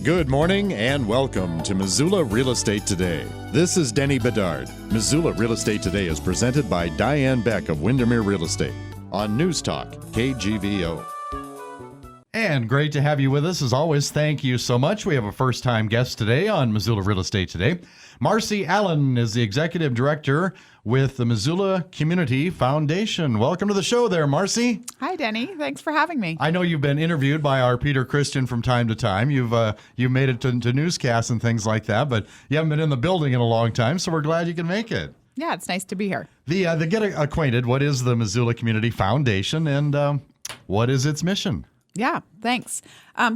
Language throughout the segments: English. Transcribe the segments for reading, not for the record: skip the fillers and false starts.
Good morning and welcome to Missoula Real Estate Today. This is Denny Bedard. Missoula Real Estate Today is presented by Diane Beck of Windermere Real Estate on News Talk, KGVO. And great to have you with us. As always, thank you so much. We have a first-time guest today on Missoula Real Estate Today. Marcy Allen is the Executive Director with the Missoula Community Foundation. Welcome to the show there, Marcy. Hi, Denny. Thanks for having me. I know you've been interviewed by our Peter Christian from time to time. You've made it to newscasts and things like that, but you haven't been in the building in a long time, so we're glad you can make it. Yeah, it's nice to be here. The Get Acquainted, what is the Missoula Community Foundation and what is its mission? Yeah, thanks.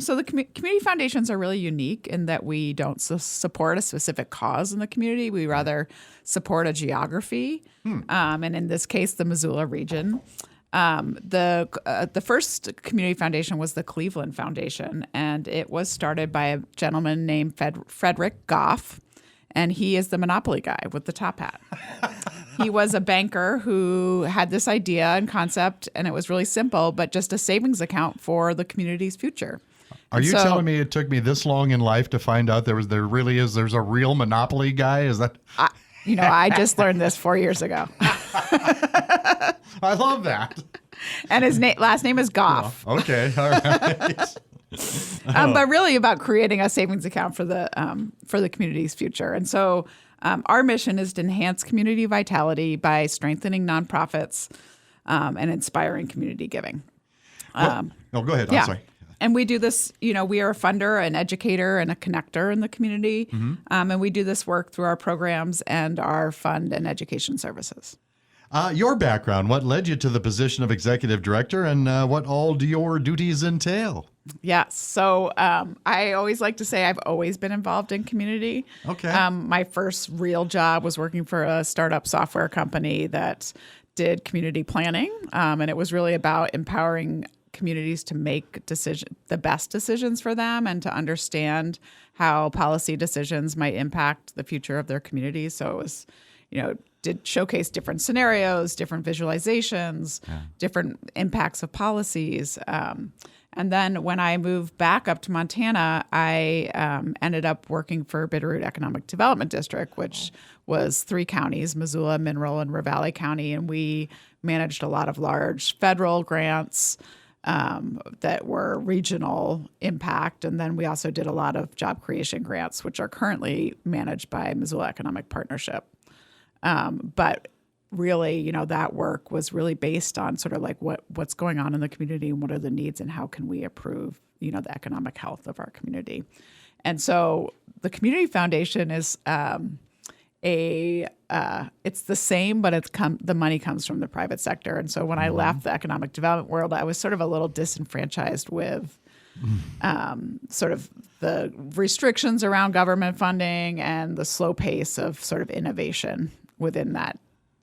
So the community foundations are really unique in that we don't support a specific cause in the community. We rather support a geography, and in this case, the Missoula region. The first community foundation was the Cleveland Foundation, and it was started by a gentleman named Frederick Goff, and he is the Monopoly guy with the top hat. He was a banker who had this idea and concept, and it was really simple, but just a savings account for the community's future. Are you telling me it took me this long in life to find out there's a real Monopoly guy? Is that? I just learned this 4 years ago. I love that. And his last name is Goff. Oh, okay, all right. But really about creating a savings account for the community's future. And so our mission is to enhance community vitality by strengthening nonprofits and inspiring community giving. Go ahead. Yeah. I'm sorry. And we do this, we are a funder, an educator, and a connector in the community. Mm-hmm. And we do this work through our programs and our fund and education services. Your background, what led you to the position of executive director, and what all do your duties entail? Yes. So I always like to say I've always been involved in community. Okay. My first real job was working for a startup software company that did community planning. And it was really about empowering communities to make the best decisions for them and to understand how policy decisions might impact the future of their communities. So it was, did showcase different scenarios, different visualizations, different impacts of policies. And then when I moved back up to Montana, I ended up working for Bitterroot Economic Development District, which was 3 counties, Missoula, Mineral, and Ravalli County. And we managed a lot of large federal grants that were regional impact. And then we also did a lot of job creation grants, which are currently managed by Missoula Economic Partnership. But really, that work was really based on sort of like what's going on in the community and what are the needs and how can we improve, the economic health of our community. And so the Community Foundation is it's the same, but the money comes from the private sector. And so when I left the economic development world, I was sort of a little disenfranchised with sort of the restrictions around government funding and the slow pace of sort of innovation within that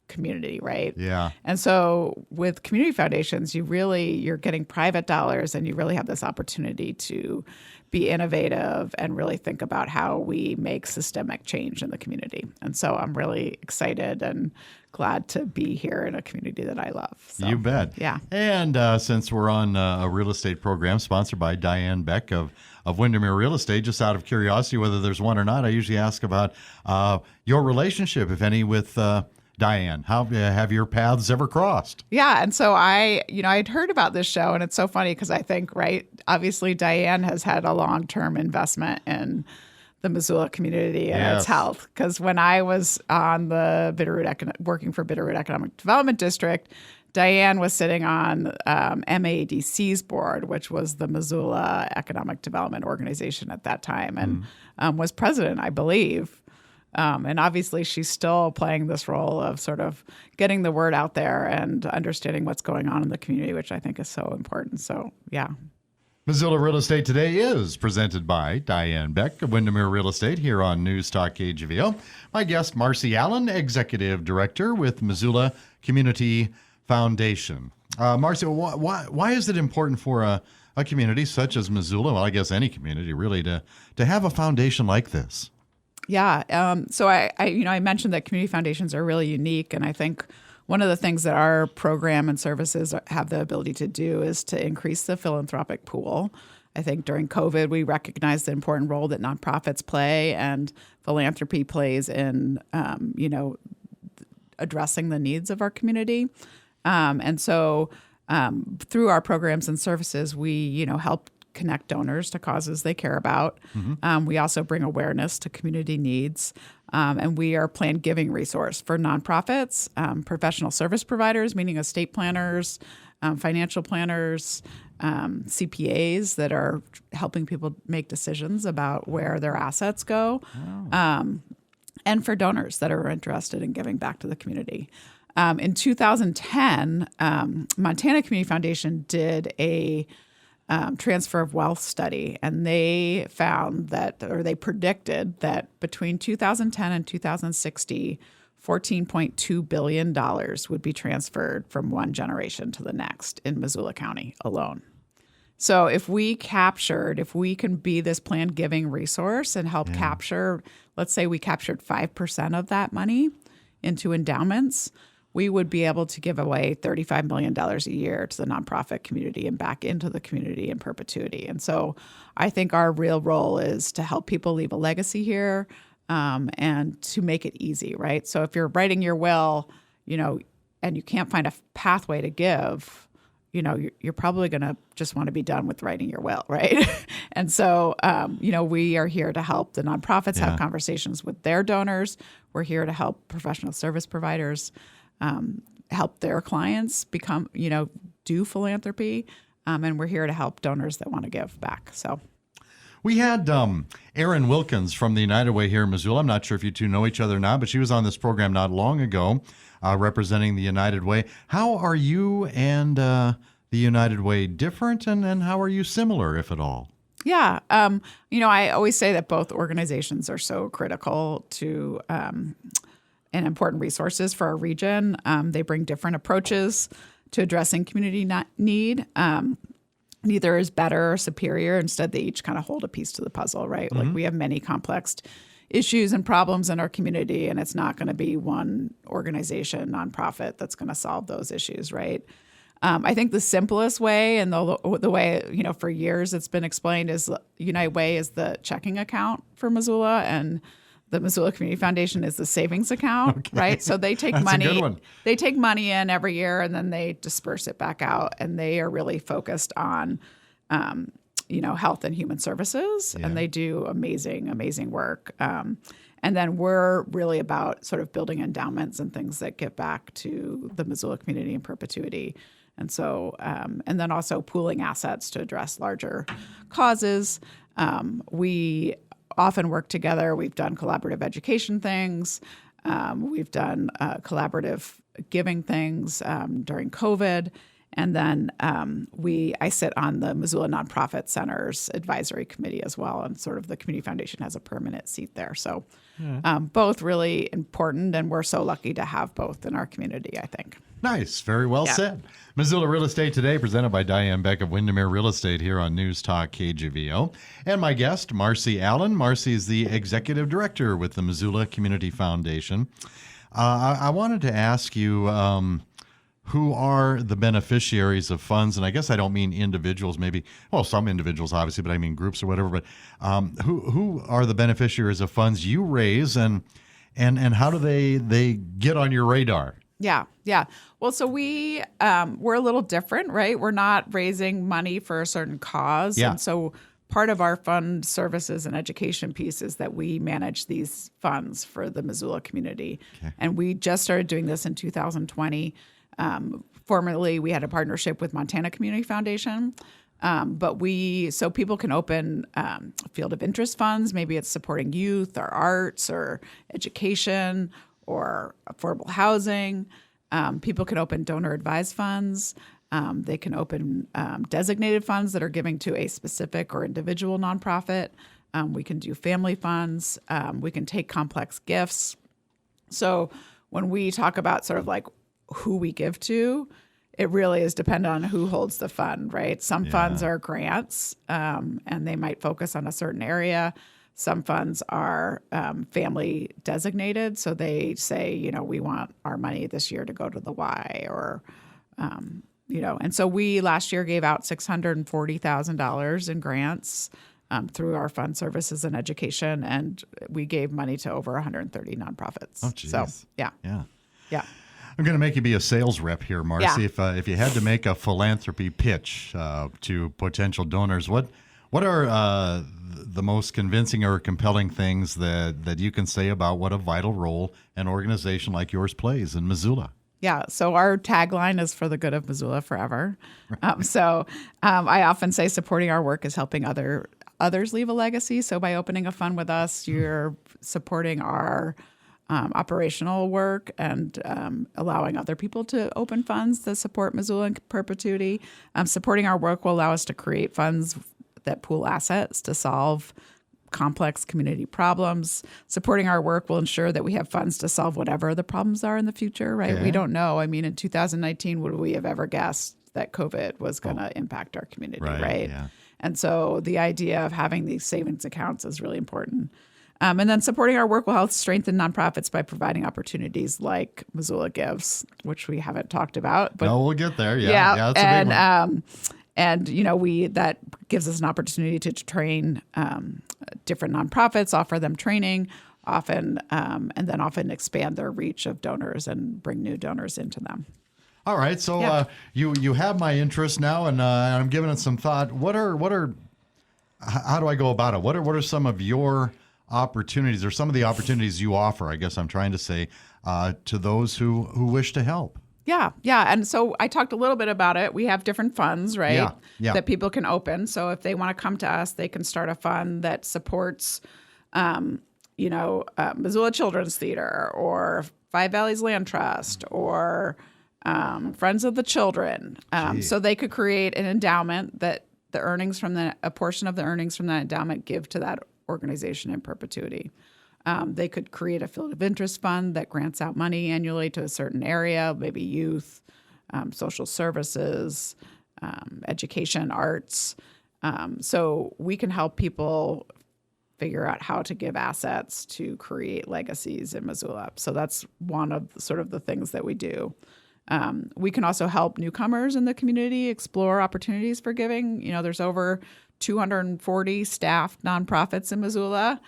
community, right? Yeah. And so with community foundations, you're getting private dollars and you really have this opportunity to be innovative and really think about how we make systemic change in the community. And so I'm really excited and glad to be here in a community that I love. So, you bet. Yeah. And since we're on a real estate program sponsored by Diane Beck of Windermere Real Estate, just out of curiosity, whether there's one or not, I usually ask about your relationship, if any, with Diane. How have your paths ever crossed? Yeah. And so I'd heard about this show, and it's so funny because I think, right, obviously Diane has had a long-term investment in the Missoula community and its health. Because when I was on the working for Bitterroot Economic Development District, Diane was sitting on MADC's board, which was the Missoula Economic Development Organization at that time, and was president, I believe. And obviously, she's still playing this role of sort of getting the word out there and understanding what's going on in the community, which I think is so important. So, yeah. Missoula Real Estate Today is presented by Diane Beck of Windermere Real Estate here on News Talk KGVO. My guest, Marcy Allen, Executive Director with Missoula Community Foundation. Marcy, why is it important for a community such as Missoula, well, I guess any community really, to have a foundation like this? Yeah. So I mentioned that community foundations are really unique, and I think one of the things that our program and services have the ability to do is to increase the philanthropic pool. I think during COVID, we recognized the important role that nonprofits play and philanthropy plays in, addressing the needs of our community. And so through our programs and services, we, help connect donors to causes they care about. We also bring awareness to community needs. And we are a planned giving resource for nonprofits, professional service providers, meaning estate planners, financial planners, CPAs that are helping people make decisions about where their assets go, and for donors that are interested in giving back to the community. In 2010, Montana Community Foundation did a transfer of wealth study, and they found that, or they predicted that between 2010 and 2060, $14.2 billion would be transferred from one generation to the next in Missoula County alone. So if we can be this planned giving resource and help capture, let's say we captured 5% of that money into endowments, we would be able to give away $35 million a year to the nonprofit community and back into the community in perpetuity. And so I think our real role is to help people leave a legacy here, and to make it easy, right? So if you're writing your will, and you can't find a pathway to give, you're probably going to just want to be done with writing your will, right? And so, we are here to help the nonprofits have conversations with their donors. We're here to help professional service providers help their clients become, do philanthropy. And we're here to help donors that want to give back. So we had Erin Wilkins from the United Way here in Missoula. I'm not sure if you two know each other now, but she was on this program not long ago representing the United Way. How are you and the United Way different, and how are you similar, if at all? Yeah. I always say that both organizations are so critical to and important resources for our region. They bring different approaches to addressing community need. Neither is better or superior. Instead, they each kind of hold a piece to the puzzle, right? Like we have many complex issues and problems in our community, and it's not going to be one organization, nonprofit, that's going to solve those issues, right? I think the simplest way, and the way, for years it's been explained, is United Way is the checking account for Missoula, and the Missoula Community Foundation is the savings account, right? So they take That's a good one. They take money in every year, and then they disperse it back out. And they are really focused on, health and human services, and they do amazing, amazing work. And then we're really about sort of building endowments and things that give back to the Missoula community in perpetuity. And so, and then also pooling assets to address larger causes. We often work together. We've done collaborative education things. We've done collaborative giving things during COVID. And then I sit on the Missoula Nonprofit Center's advisory committee as well. And sort of the Community Foundation has a permanent seat there. So both really important. And we're so lucky to have both in our community, I think. Nice. Very well said. Missoula Real Estate Today, presented by Diane Beck of Windermere Real Estate here on News Talk KGVO. And my guest, Marcy Allen. Marcy is the Executive Director with the Missoula Community Foundation. I wanted to ask you, who are the beneficiaries of funds? And I guess I don't mean individuals, maybe, well, some individuals, obviously, but I mean groups or whatever. But who are the beneficiaries of funds you raise, and how do they get on your radar? Yeah. Well, so we're a little different, right? We're not raising money for a certain cause. Yeah. And so part of our fund services and education piece is that we manage these funds for the Missoula community. Okay. And we just started doing this in 2020. Formerly, we had a partnership with Montana Community Foundation. So people can open field of interest funds. Maybe it's supporting youth or arts or education or affordable housing. People can open donor advised funds. They can open designated funds that are giving to a specific or individual nonprofit. We can do family funds. We can take complex gifts. So when we talk about sort of like who we give to, it really is dependent on who holds the fund, right? Some funds are grants, and they might focus on a certain area. Some funds are family designated, so they say, we want our money this year to go to the Y, or And so we last year gave out $640,000 in grants through our fund services and education, and we gave money to over 130 nonprofits. Oh, geez. So, yeah. I'm going to make you be a sales rep here, Marcy. Yeah. If you had to make a philanthropy pitch to potential donors, what are the most convincing or compelling things that you can say about what a vital role an organization like yours plays in Missoula? Yeah. So our tagline is for the good of Missoula forever. I often say supporting our work is helping others leave a legacy. So by opening a fund with us, you're supporting our operational work and allowing other people to open funds that support Missoula in perpetuity. Supporting our work will allow us to create funds that pool assets to solve complex community problems. Supporting our work will ensure that we have funds to solve whatever the problems are in the future, right? Okay. We don't know. I mean, in 2019, would we have ever guessed that COVID was going to impact our community, right? Yeah. And so the idea of having these savings accounts is really important. And then supporting our work will help strengthen nonprofits by providing opportunities like Missoula Gives, which we haven't talked about. But No, we'll get there. Yeah, that's a big one. And that gives us an opportunity to train different nonprofits, offer them training, often expand their reach of donors and bring new donors into them. All right, so you have my interest now, and I'm giving it some thought. How do I go about it? What are some of your opportunities, or some of the opportunities you offer, I guess I'm trying to say, to those who wish to help? Yeah. And so I talked a little bit about it. We have different funds, right, that people can open. So if they want to come to us, they can start a fund that supports, Missoula Children's Theater or Five Valleys Land Trust or Friends of the Children. So they could create an endowment that a portion of the earnings from that endowment give to that organization in perpetuity. They could create a field of interest fund that grants out money annually to a certain area, maybe youth, social services, education, arts. So we can help people figure out how to give assets to create legacies in Missoula. So that's one of sort of the things that we do. We can also help newcomers in the community explore opportunities for giving. There's over 240 staffed nonprofits in Missoula.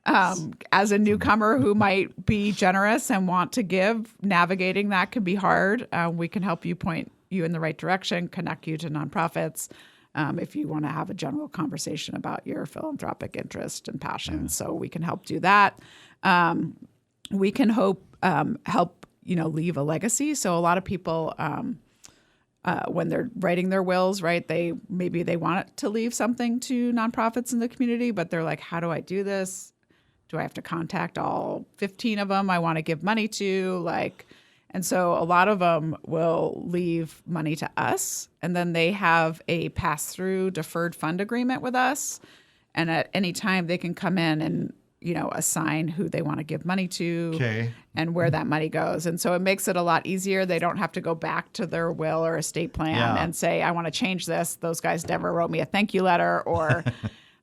As a newcomer who might be generous and want to give, navigating that can be hard. We can help you, point you in the right direction, connect you to nonprofits if you want to have a general conversation about your philanthropic interest and passion. So we can help do that. We can help leave a legacy. So a lot of people, when they're writing their wills, right, they want to leave something to nonprofits in the community, but they're like, how do I do this? Do I have to contact all 15 of them I want to give money to? And so a lot of them will leave money to us, and then they have a pass-through deferred fund agreement with us. And at any time they can come in and, assign who they want to give money to and where that money goes. And so it makes it a lot easier. They don't have to go back to their will or estate plan and say, I want to change this. Those guys never wrote me a thank you letter, or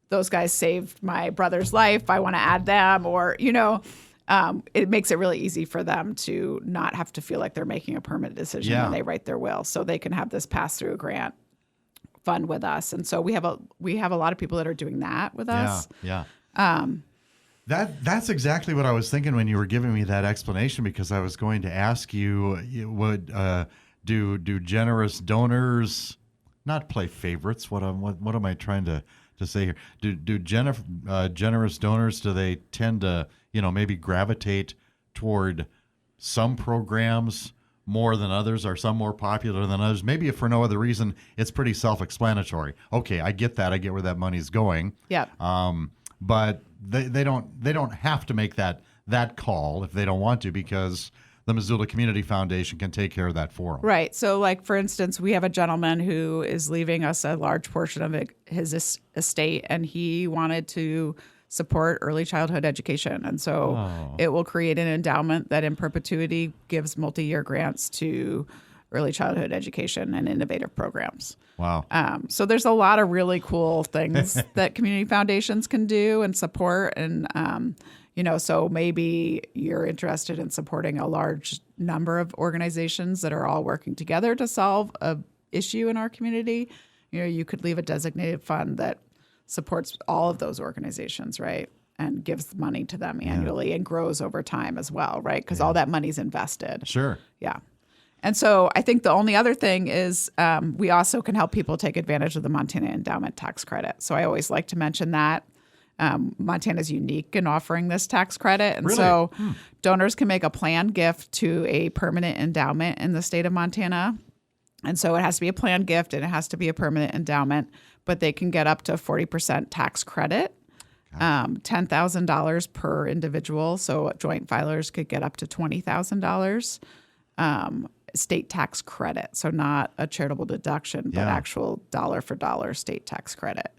those guys saved my brother's life. I want to add them, or, it makes it really easy for them to not have to feel like they're making a permanent decision when they write their will. So they can have this pass-through grant fund with us. And so we have a lot of people that are doing that with us. That's exactly what I was thinking when you were giving me that explanation, because I was going to ask you, do generous donors not play favorites? What am I trying to say here? Do generous donors, do they tend to maybe gravitate toward some programs more than others? Are some more popular than others? Maybe if for no other reason, it's pretty self-explanatory. Okay, I get that. I get where that money's going. Yeah. But they don't have to make that call if they don't want to, because the Missoula Community Foundation can take care of that for them. Right. So, for instance, we have a gentleman who is leaving us a large portion of his estate, and he wanted to support early childhood education. And so it will create an endowment that in perpetuity gives multi-year grants to early childhood education and innovative programs. Wow. So there's a lot of really cool things that community foundations can do and support. And, so maybe you're interested in supporting a large number of organizations that are all working together to solve a issue in our community, you could leave a designated fund that supports all of those organizations, right? And gives money to them annually and grows over time as well, right? Because all that money's invested. Sure. Yeah. And so I think the only other thing is we also can help people take advantage of the Montana Endowment Tax Credit. So I always like to mention that. Montana is unique in offering this tax credit. And so donors can make a planned gift to a permanent endowment in the state of Montana. And so it has to be a planned gift and it has to be a permanent endowment, but they can get up to 40% tax credit, $10,000 per individual. So joint filers could get up to $20,000 state tax credit. So not a charitable deduction, but actual dollar for dollar state tax credit.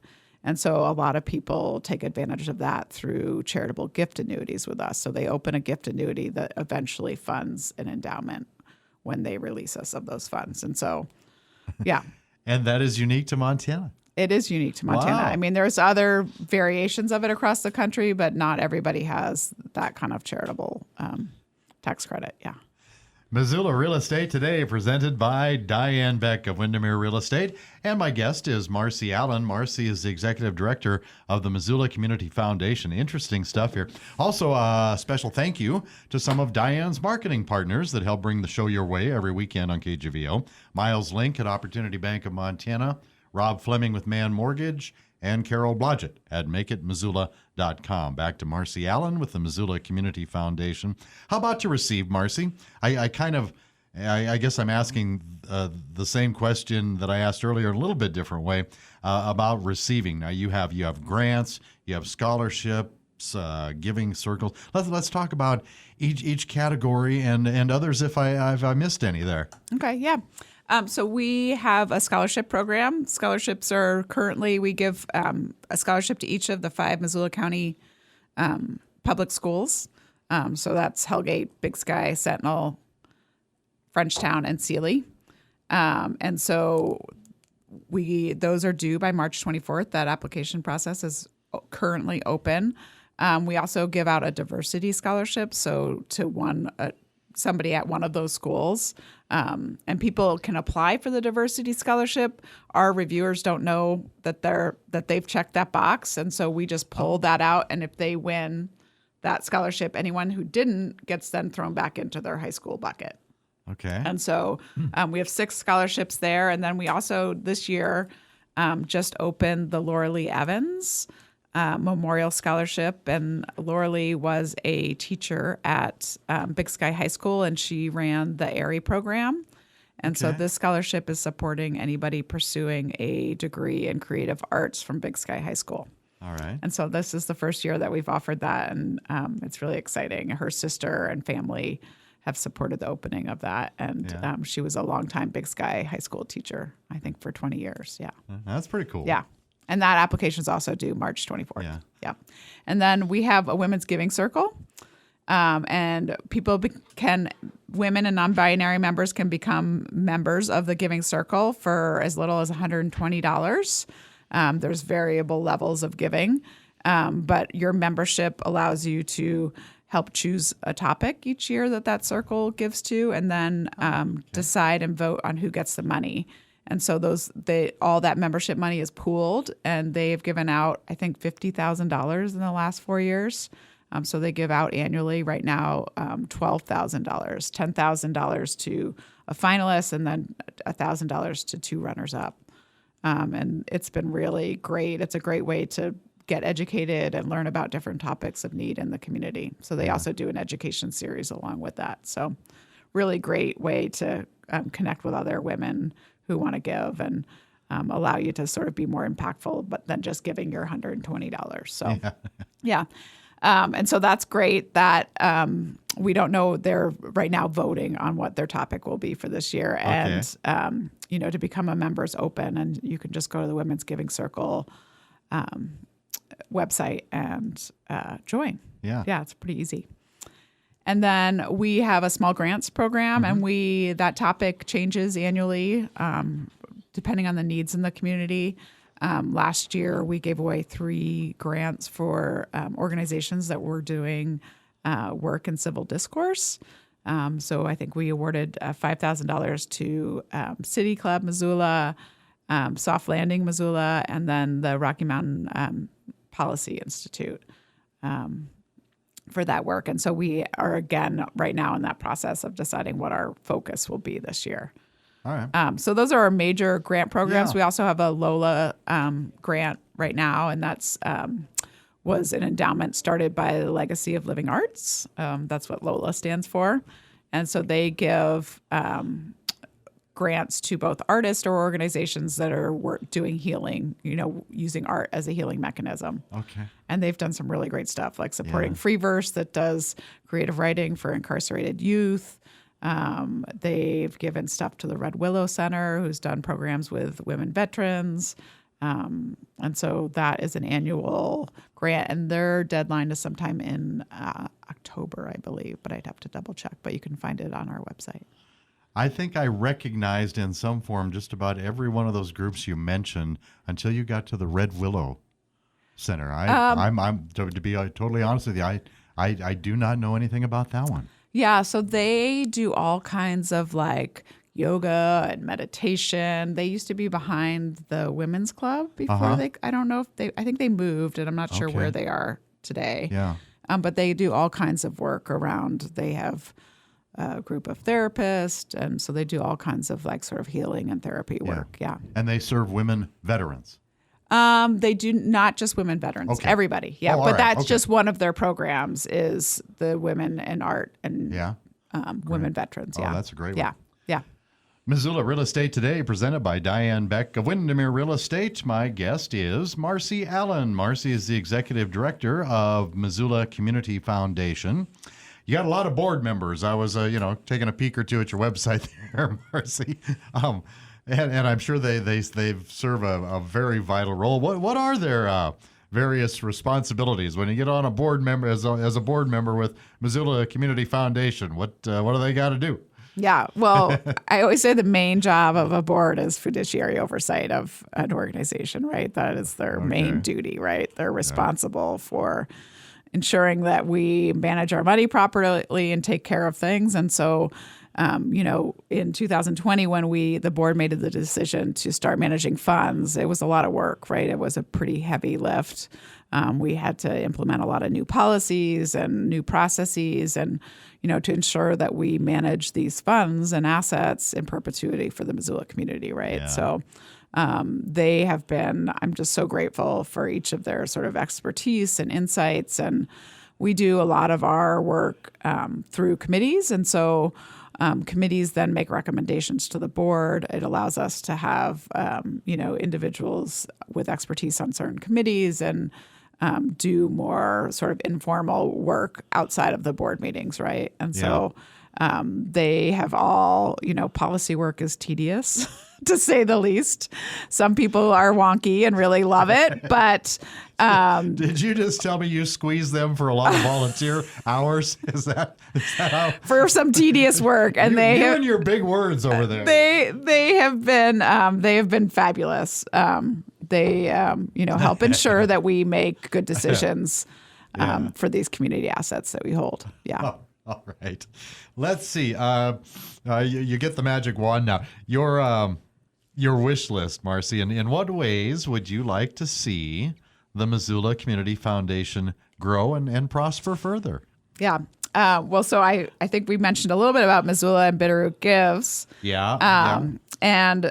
And so a lot of people take advantage of that through charitable gift annuities with us. So they open a gift annuity that eventually funds an endowment when they release us of those funds. And so, yeah. And that is unique to Montana. It is unique to Montana. Wow. I mean, there's other variations of it across the country, but not everybody has that kind of charitable tax credit. Yeah. Missoula Real Estate Today, presented by Diane Beck of Windermere Real Estate. And my guest is Marcy Allen. Marcy is the executive director of the Missoula Community Foundation. Interesting stuff here. Also, a special thank you to some of Diane's marketing partners that help bring the show your way every weekend on KGVO. Miles Link at Opportunity Bank of Montana, Rob Fleming with Man Mortgage, and Carol Blodgett at makeitmissoula.com. Back to Marcy Allen with the Missoula Community Foundation. How about to receive, Marcy? I guess I'm asking the same question that I asked earlier in a little bit different way about receiving. Now you have grants, you have scholarships, giving circles. Let's talk about each category and others if I missed any there. Okay, yeah. So we have a scholarship program. Scholarships are currently, we give a scholarship to each of the 5 Missoula County public schools. So that's Hellgate, Big Sky, Sentinel, Frenchtown, and Sealy. And so those are due by March 24th. That application process is currently open. We also give out a diversity scholarship, so to somebody at one of those schools. And people can apply for the diversity scholarship. Our reviewers don't know that they've checked that box, and so we just pull that out. And if they win that scholarship, anyone who didn't gets then thrown back into their high school bucket. Okay. And so we have 6 scholarships there, and then we also this year just opened the Laura Lee Evans Memorial Scholarship, and Laura Lee was a teacher at Big Sky High School, and she ran the AIRI program. And so this scholarship is supporting anybody pursuing a degree in creative arts from Big Sky High School. All right. And so this is the first year that we've offered that, and it's really exciting. Her sister and family have supported the opening of that, and she was a longtime Big Sky High School teacher, I think, for 20 years. Yeah. That's pretty cool. Yeah. And that application is also due March 24th. Yeah. And then we have a women's giving circle. And women and non-binary members can become members of the giving circle for as little as $120. There's variable levels of giving, but your membership allows you to help choose a topic each year that circle gives to, and then decide and vote on who gets the money. And so all that membership money is pooled, and they've given out, I think, $50,000 in the last 4 years. So they give out annually right now $12,000, $10,000 to a finalist, and then $1,000 to 2 runners-up. And it's been really great. It's a great way to get educated and learn about different topics of need in the community. So they also do an education series along with that. So really great way to connect with other women who want to give and allow you to sort of be more impactful, but than just giving your $120. So, yeah. And so that's great that we don't know. They're right now voting on what their topic will be for this year. Okay. And, to become a member is open, and you can just go to the Women's Giving Circle website and join. Yeah. Yeah, it's pretty easy. And then we have a small grants program, and that topic changes annually depending on the needs in the community. Last year, we gave away 3 grants for organizations that were doing work in civil discourse. So I think we awarded $5,000 to City Club Missoula, Soft Landing Missoula, and then the Rocky Mountain Policy Institute for that work. And so we are, again, right now in that process of deciding what our focus will be this year. All right. So those are our major grant programs. Yeah. We also have a Lola grant right now, and that's was an endowment started by the Legacy of Living Arts. That's what Lola stands for. And so they give grants to both artists or organizations that are doing healing, using art as a healing mechanism. Okay. And they've done some really great stuff, like supporting Free Verse that does creative writing for incarcerated youth. They've given stuff to the Red Willow Center, who's done programs with women veterans. And so that is an annual grant, and their deadline is sometime in October, I believe, but I'd have to double check, but you can find it on our website. I think I recognized in some form just about every one of those groups you mentioned until you got to the Red Willow Center. I'm to be totally honest with you, I do not know anything about that one. Yeah, so they do all kinds of like yoga and meditation. They used to be behind the women's club before I don't know if I think they moved, and I'm not sure where they are today. Yeah. But they do all kinds of work around, they have a group of therapists, and so they do all kinds of like sort of healing and therapy work. Yeah. And they serve women veterans. They do not just women veterans, everybody. Yeah. Oh, but right. that's just one of their programs is the women in art and women veterans. Oh, Yeah. that's a great one. Yeah. Yeah. Missoula Real Estate Today, presented by Diane Beck of Windermere Real Estate. My guest is Marcy Allen. Marcy is the executive director of Missoula Community Foundation. You got a lot of board members. I was, taking a peek or two at your website there, Marcy, and I'm sure they serve a very vital role. What are their various responsibilities when you get on a board member as a board member with Missoula Community Foundation? What do they got to do? Yeah. Well, I always say the main job of a board is fiduciary oversight of an organization, right? That is their main duty, right? They're responsible for ensuring that we manage our money properly and take care of things. And so, in 2020, when the board made the decision to start managing funds, it was a lot of work, right? It was a pretty heavy lift. We had to implement a lot of new policies and new processes and, to ensure that we manage these funds and assets in perpetuity for the Missoula community, right? Yeah. So they have been, I'm just so grateful for each of their sort of expertise and insights. And we do a lot of our work through committees. And so committees then make recommendations to the board. It allows us to have, individuals with expertise on certain committees and do more sort of informal work outside of the board meetings, right? And so they have all, policy work is tedious, to say the least. Some people are wonky and really love it, but... Did you just tell me you squeeze them for a lot of volunteer hours? Is that how... For some tedious work, and you and your big words over there. They have been fabulous. They help ensure that we make good decisions for these community assets that we hold. Yeah. Oh, all right. Let's see. You get the magic wand now. Your wish list, Marcy. In what ways would you like to see the Missoula Community Foundation grow and prosper further? Yeah. So I think we mentioned a little bit about Missoula and Bitterroot Gives. Yeah. And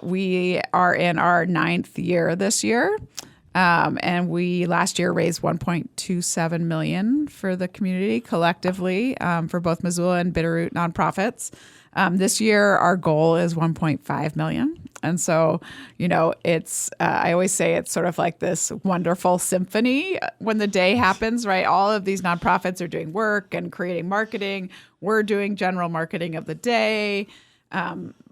we are in our 9th year this year. And we last year raised $1.27 million for the community collectively for both Missoula and Bitterroot nonprofits. This year, our goal is $1.5 million. And so, it's, I always say it's sort of like this wonderful symphony when the day happens, right? All of these nonprofits are doing work and creating marketing. We're doing general marketing of the day.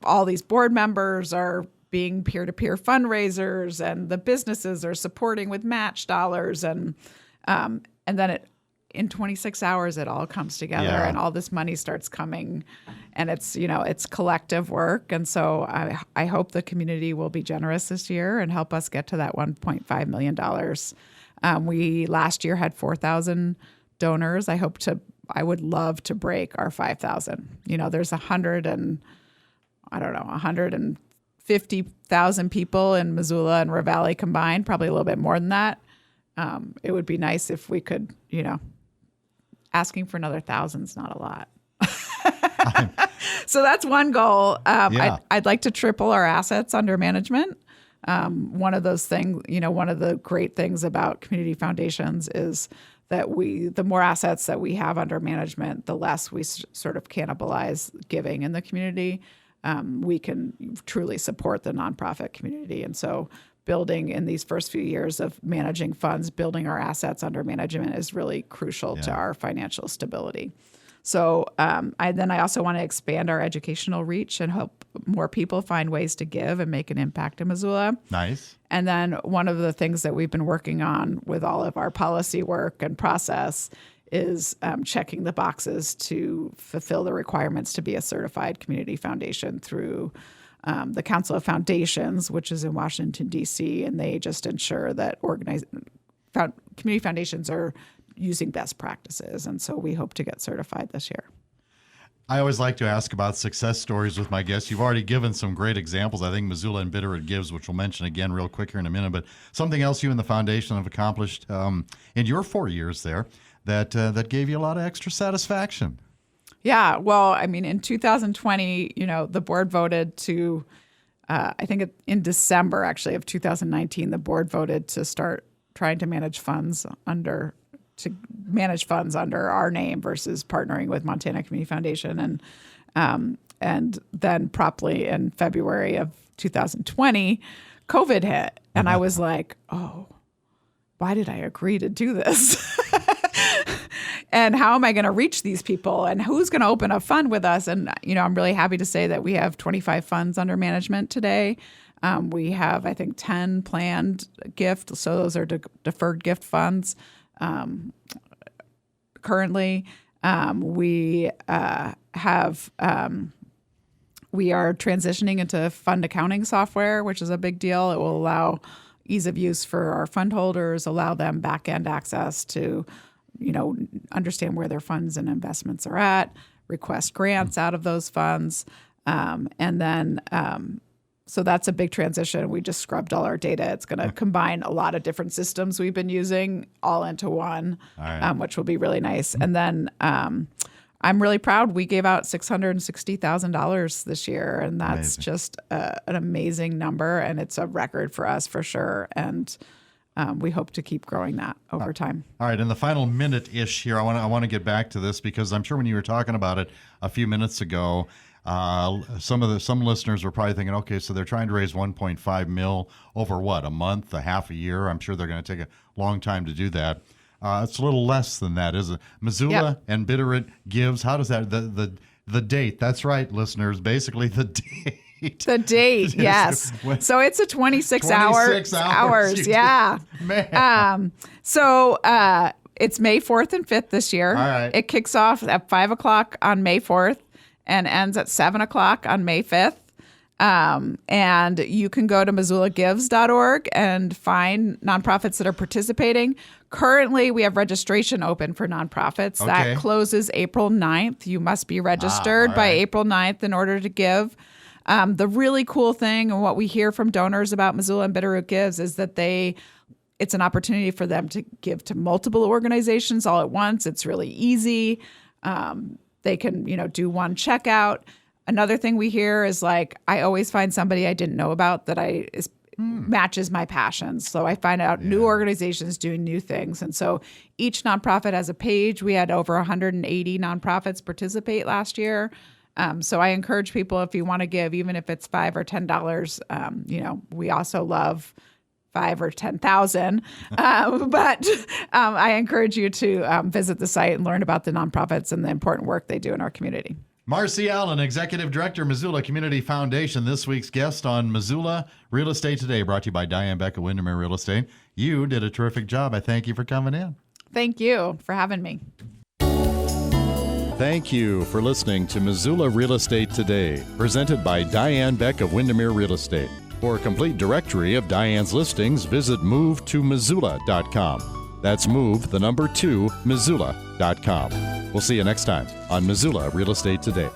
All these board members are being peer-to-peer fundraisers, and the businesses are supporting with match dollars. And then in 26 hours, it all comes together and all this money starts coming, and it's collective work. And so I hope the community will be generous this year and help us get to that $1.5 million. We last year had 4,000 donors. I hope to I would love to break our 5,000. There's 150,000 people in Missoula and Ravalli combined, probably a little bit more than that. It would be nice if we could, asking for another 1,000's not a lot. So that's one goal. I'd like to triple our assets under management. One of those things, one of the great things about community foundations is that the more assets that we have under management, the less we sort of cannibalize giving in the community. We can truly support the nonprofit community. And so building in these first few years of managing funds, building our assets under management is really crucial to our financial stability. So I also want to expand our educational reach and help more people find ways to give and make an impact in Missoula. Nice. And then one of the things that we've been working on with all of our policy work and process is checking the boxes to fulfill the requirements to be a certified community foundation through the Council of Foundations, which is in Washington, D.C., and they just ensure that community foundations are using best practices. And so we hope to get certified this year. I always like to ask about success stories with my guests. You've already given some great examples. I think Missoula and Bitterroot gives, which we'll mention again real quick here in a minute. But something else you and the foundation have accomplished in your 4 years there that gave you a lot of extra satisfaction. Yeah. Well, in 2020, the board voted to, I think in December actually of 2019, the board voted to start trying to manage funds under our name versus partnering with Montana Community Foundation. And then promptly in February of 2020, COVID hit. And I was like, oh, why did I agree to do this? And how am I going to reach these people? And who's going to open a fund with us? And, I'm really happy to say that we have 25 funds under management today. We have, I think, 10 planned gifts. So those are deferred gift funds. Currently, we are transitioning into fund accounting software, which is a big deal. It will allow ease of use for our fund holders, allow them back-end access to, understand where their funds and investments are at, request grants out of those funds. So that's a big transition. We just scrubbed all our data. It's going to combine a lot of different systems we've been using all into one, which will be really nice. And then I'm really proud. We gave out $660,000 this year, and that's just an amazing number, and it's a record for us for sure. And we hope to keep growing that over time. All right, in the final minute-ish here, I want to get back to this because I'm sure when you were talking about it a few minutes ago, some listeners were probably thinking, okay, so they're trying to raise $1.5 million over what, a month, a half a year? I'm sure they're going to take a long time to do that. It's a little less than that, isn't it? Missoula and Bitterroot gives. How does that the date? That's right, listeners. Basically, the date. The date, yes. So it's a 26 hours. Yeah. Man. So it's May 4th and 5th this year. All right. It kicks off at 5 o'clock on May 4th and ends at 7 o'clock on May 5th. And you can go to MissoulaGives.org and find nonprofits that are participating. Currently, we have registration open for nonprofits. Okay. That closes April 9th. You must be registered by April 9th in order to give. The really cool thing and what we hear from donors about Missoula and Bitterroot Gives is that it's an opportunity for them to give to multiple organizations all at once. It's really easy. They can, do one checkout. Another thing we hear is I always find somebody I didn't know about that matches my passions. So I find out new organizations doing new things. And so each nonprofit has a page. We had over 180 nonprofits participate last year. So I encourage people, if you want to give, even if it's $5 or $10, we also love 5 or 10,000. But I encourage you to visit the site and learn about the nonprofits and the important work they do in our community. Marcy Allen, Executive Director, Missoula Community Foundation, this week's guest on Missoula Real Estate Today, brought to you by Diane Beck of Windermere Real Estate. You did a terrific job. I thank you for coming in. Thank you for having me. Thank you for listening to Missoula Real Estate Today, presented by Diane Beck of Windermere Real Estate. For a complete directory of Diane's listings, visit movetomissoula.com. That's move, the number 2, Missoula.com. We'll see you next time on Missoula Real Estate Today.